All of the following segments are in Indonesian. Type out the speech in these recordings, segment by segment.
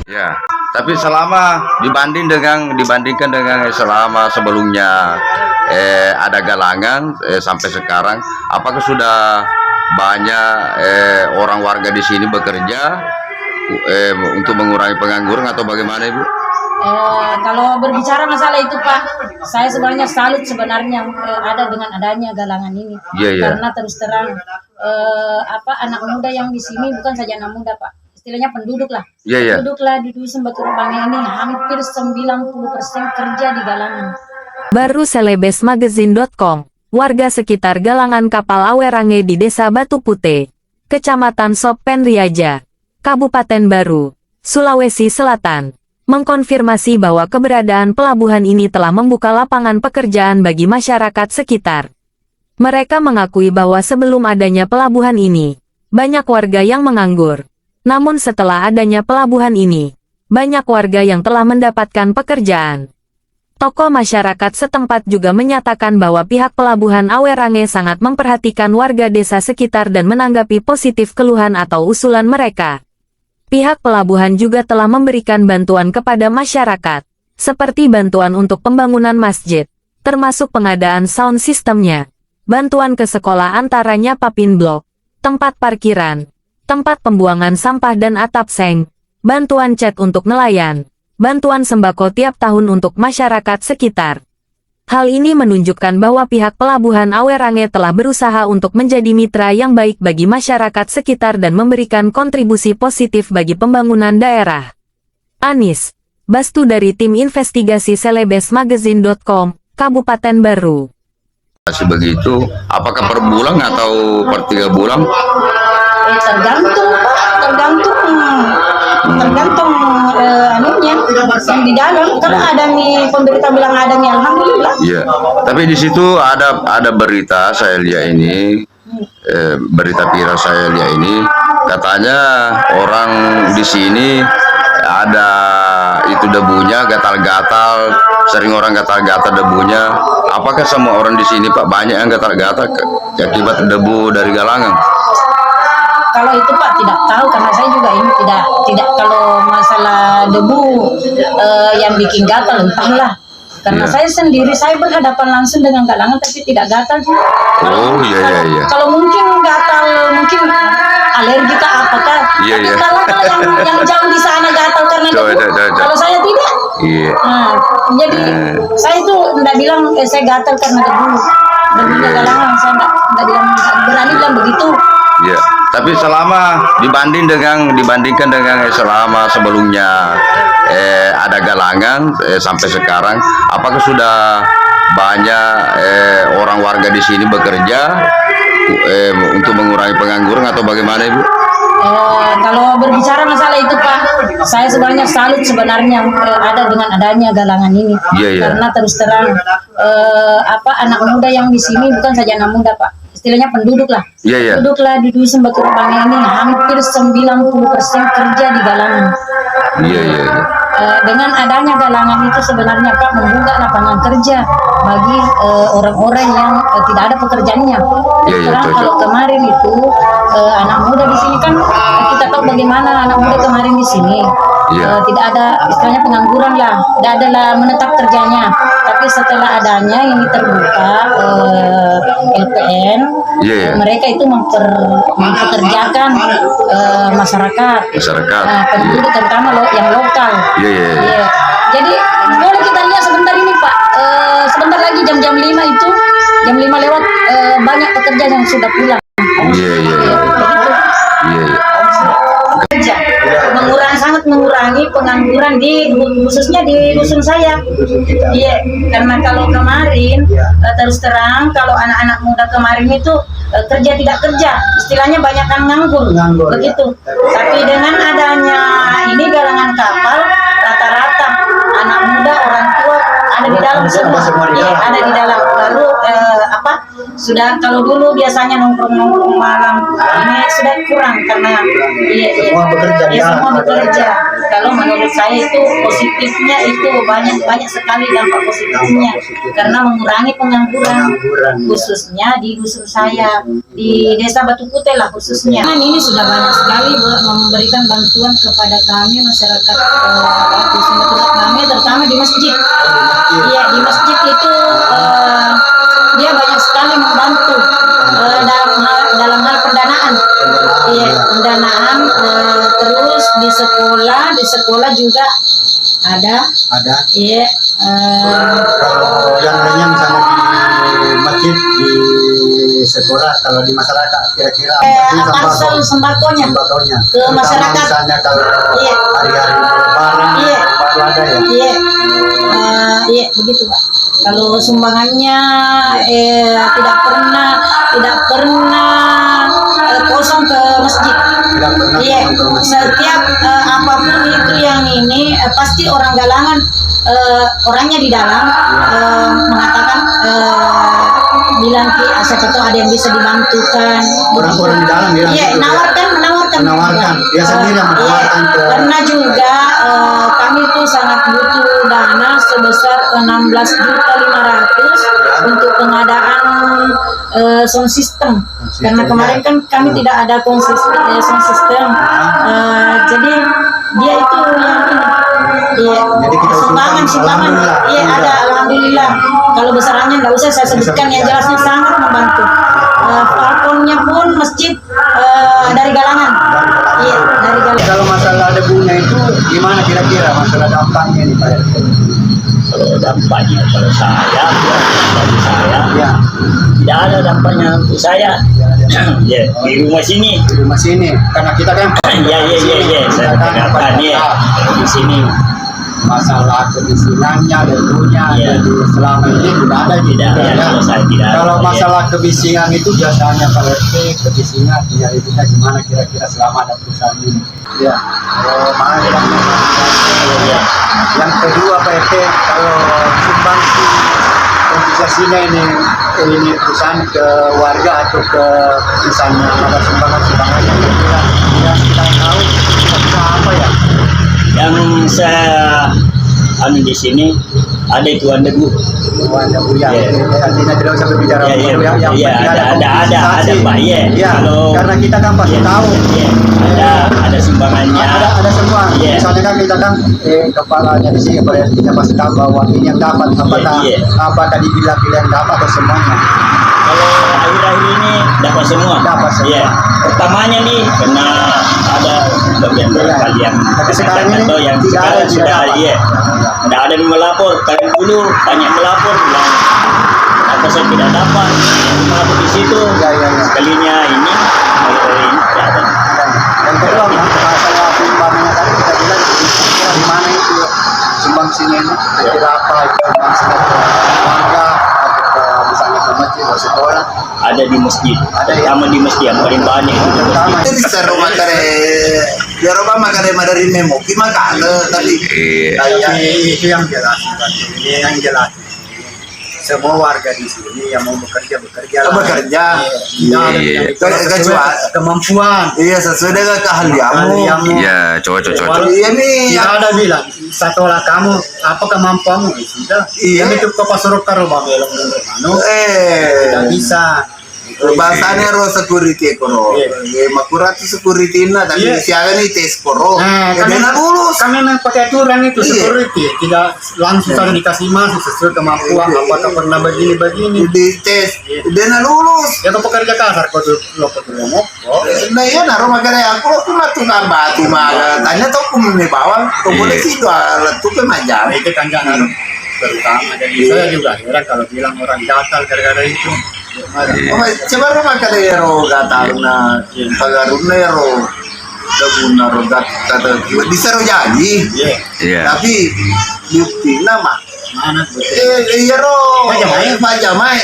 Ya, tapi selama dibandingkan dengan selama sebelumnya ada galangan sampai sekarang, apakah sudah banyak orang warga di sini bekerja untuk mengurangi pengangguran atau bagaimana, Ibu? Kalau berbicara masalah itu, Pak, saya sebenarnya salut sebenarnya ada dengan adanya galangan ini. Karena terus terang anak muda yang di sini bukan saja anak muda, Pak. Istilahnya penduduk lah. Penduduk lah di Dusun Batu Rubangi ini hampir 90% kerja di galangan. Baru selebesmagazine.com. Warga sekitar galangan kapal Awerange di Desa Batu Putih, Kecamatan Sopen Riaja, Kabupaten Baru, Sulawesi Selatan, mengkonfirmasi bahwa keberadaan pelabuhan ini telah membuka lapangan pekerjaan bagi masyarakat sekitar. Mereka mengakui bahwa sebelum adanya pelabuhan ini, banyak warga yang menganggur. Namun setelah adanya pelabuhan ini, banyak warga yang telah mendapatkan pekerjaan. Tokoh masyarakat setempat juga menyatakan bahwa pihak pelabuhan Awerange sangat memperhatikan warga desa sekitar dan menanggapi positif keluhan atau usulan mereka. Pihak pelabuhan juga telah memberikan bantuan kepada masyarakat, seperti bantuan untuk pembangunan masjid, termasuk pengadaan sound systemnya, bantuan ke sekolah antaranya papin blok, tempat parkiran, tempat pembuangan sampah dan atap seng, bantuan cat untuk nelayan, bantuan sembako tiap tahun untuk masyarakat sekitar. Hal ini menunjukkan bahwa pihak pelabuhan Awerange telah berusaha untuk menjadi mitra yang baik bagi masyarakat sekitar dan memberikan kontribusi positif bagi pembangunan daerah. Anis Bastu dari tim investigasi selebesmagazine.com, Kabupaten Baru. Begitu, apakah per bulan atau per 3 bulan? Tergantung anunya yang di dalam. Karena ada nih pemberita bilang ada nih, alhamdulillah. Iya, tapi di situ ada berita saya lihat ini, berita viral saya lihat ini, katanya orang di sini ada itu debunya gatal-gatal, sering orang gatal-gatal debunya. Apakah semua orang di sini, Pak, banyak yang gatal-gatal akibat debu dari galangan? Kalau itu, Pak, tidak tahu karena saya juga ini tidak kalau masalah debu yang bikin gatal entahlah. Karena saya sendiri berhadapan langsung dengan galangan tapi tidak gatal. Oh iya. Kalau mungkin gatal, mungkin alergi kah apakah? Tapi kalau yang jauh di sana gatal karena debu. Kalau saya tidak. Nah, jadi saya itu tidak bilang saya gatal karena debu. Debunya galangan saya tidak bilang, berani bilang begitu. Iya. Tapi selama dibandingkan dengan selama sebelumnya ada galangan sampai sekarang, apakah sudah banyak orang warga di sini bekerja untuk mengurangi pengangguran atau bagaimana, Ibu? Kalau berbicara masalah itu, Pak, saya sebenarnya salut sebenarnya ada dengan adanya galangan ini. Karena terus terang anak muda yang di sini bukan saja anak muda, Pak. Istilahnya penduduk lah. Penduduk lah di Dusun Batu Rubangi ini hampir 90% kerja di galangan. Dengan adanya galangan itu sebenarnya, Pak, membuka lapangan kerja bagi orang-orang yang tidak ada pekerjaannya. Kalau kemarin itu anak muda di sini kan kita tahu bagaimana anak muda kemarin di sini. Tidak ada istilahnya pengangguran lah, tidak ada lah menetap kerjanya. Tapi setelah adanya ini terbuka LPN, mereka itu mempekerjakan masyarakat, penduduk terutama yang lokal. Jadi boleh kita lihat sebentar ini, Pak, sebentar lagi jam 5 itu, jam 5 lewat banyak pekerja yang sudah pulang. Sangat mengurangi pengangguran khususnya di dusun saya. Karena kalau kemarin terus terang kalau anak-anak muda kemarin itu kerja tidak kerja, istilahnya banyak kan nganggur begitu. Tapi dengan adanya ini galangan kapal, rata-rata anak muda, orang tua ada di dalam semua. Ada di dalam. Baru sudah kalau dulu biasanya nongkrong malam, ini sudah kurang karena semua bekerja. kalau menurut saya itu positifnya itu banyak sekali dampak positifnya karena mengurangi pengangguran khususnya di dusun saya di Desa Batu Putih lah khususnya. Ini sudah banyak sekali memberikan bantuan kepada kami masyarakat dusun Batu Putih kami terutama di masjid. Iya di masjid itu dia banyak sekali membantu dalam hal pendanaan. Iya pendanaan terus di sekolah juga ada. Iya. Kalau yang lainnya misalnya di masjid, di sekolah, kalau di masyarakat kira-kira parsel sembakonya ke masyarakat. Misalnya kalau Iya. hari-hari lebaran baru ada ya. Iya. Iya begitu Pak. Kalau sumbangannya tidak pernah kosong ke masjid. Tidak pernah Iya, kosong ke masjid. setiap apapun itu yang ini pasti orang galangan orangnya di dalam mengatakan bilang siapa tahu ada yang bisa dibantukan. Orang-orang di dalam bilang Iya, gitu, menawarkan. Dia sendiri yang menawarkan ke. Karena juga kami itu sangat butuh dana sebesar 16.500.000 untuk pengadaan sound system. Karena kemarin kan kami tidak ada sound system. Jadi dia itu yang ini. Iya. Jadi kita Sumbangan. alhamdulillah. Iya ada alhamdulillah. Kalau besarannya nggak usah saya sebutkan, yang jelasnya sangat membantu. Platformnya pun masjid dari galangan. Iya dari galangan. Kalau masalah debunya itu gimana kira-kira masalah dampaknya nih Pak RT? Kalau dampaknya kalau saya, bagi saya, Ya, tidak ada dampaknya untuk saya. Ya, di rumah sini. di rumah sini karena kita kan Iya, saya katakan ya di sini. masalah kebisingannya, debunya, Iya. jadi selama ini tidak ada gitu. Tidak, ya, kalau saya tidak ada. Kalau masalah kebisingan itu biasanya Pak RT kebisingan dari kita gimana kira-kira selama ada perusahaan ini? Ya, mana bilangnya? Ya. Yang kedua Pak RT, kalau sumbangsi kompensasinya ini perusahaan ke warga atau ke misalnya ada sumbangan kira-kira yang kita tahu kira-kira apa ya? Yang saya di sini ada ituan debu. Ada Bu ya, Iya. artinya tidak usah berbicara Iya, dulu ya. Yang iya, penting ada kompensasi. Pak, iya. Ya, Kalau- karena kita kan pasti Iya, tahu. iya, ada sumbangannya. Ada semua. Iya. Misalnya kan kita kan kepalanya di sini kita pasti tahu bahwa ini yang dapat Iya. apakah dibilang yang dapat atau semuanya. Kalau akhir-akhir ini dapat semua. Dapat semua. Iya. Pertamanya nih karena ada bagian barangkali yang Tapi sekarang ini atau yang tidak ada, sekarang tidak sudah dapat. iya. Tidak ada yang melapor. Karena dulu banyak melapor bilang apa saya tidak dapat. Melapor di situ. Iya. Sekalinya ini kalau ini tidak ada. Dan kedua masalah sumbangannya tadi kita bilang kira di mana itu sumbangsinya ini kira apa itu sumbangsinya ke warga atau ke misalnya ke masjid atau sekolah. Ada di masjid. Ada ya? Terutama di masjid yang paling banyak itu di Terutama masjid. Bisa rumah kare Yoruba makare madari memo kima kale tadi itu yang jelas ini yang jelas semua warga di sini yang mau bekerja lah. bekerja Iya. kecuali Kemampuan. iya sesuai dengan keahlianmu Iya, cocok. iya nih Tidak ada bilang sekolah kamu apa kemampuanmu sudah. Iya. Yang itu kau pasuruh karo babelong anu tidak bisa. bahasanya ro security kono makurat security na tapi Iya. siaga nih tes koro Nah, dia na lulus kami memang pakai aturan itu Iya. security tidak langsung saja dikasih masuk sesuai kemampuan apakah pernah begini di tes dia na lulus ya kau pekerja kasar kau tuh lopot ngomong nah iya naro makare aku matu batu maga tanya tuh aku bawang kau boleh sih alat tuh kemajam itu kan jangan terutama jadi saya juga heran kalau bilang orang gatal gara-gara itu. coba ro makare ro gatal na pagaruna ro dabuna ro gatal bisa ro jadi Iya. tapi bukti nama Mana iya ro Pajamai. pajamai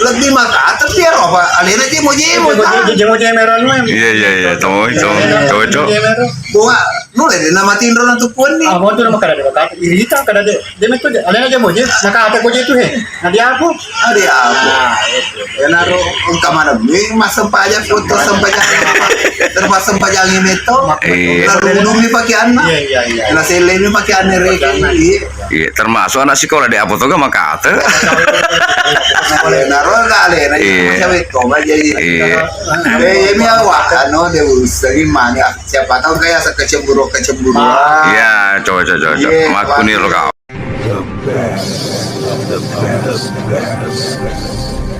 lebih maka tapi ya ro apa alena dia mau jemo jemo merah lu Iya, cocok. gua nu eh nama tindro na tupuan ni. Amo tu nama kada ada irita kada ada. Dia metu alena aja moje. Nakahate ko itu he. Nadi aku. Ada apa? Ya naro ang kamana ni masempah aja foto sempajang terpas sempajang meto. Lalu mi pakai anak. Iya. La sele mi pakai anak rek. Iya, termasuk anak sekolah di apa tuh maka ate. Naro kali na Iya. siya meto ba jadi. Iya. Mi awak ano de usagi mani siapa tahu kayak sekecemburu. Iya, coba. Iya, Makuni lo kau. The best of the best.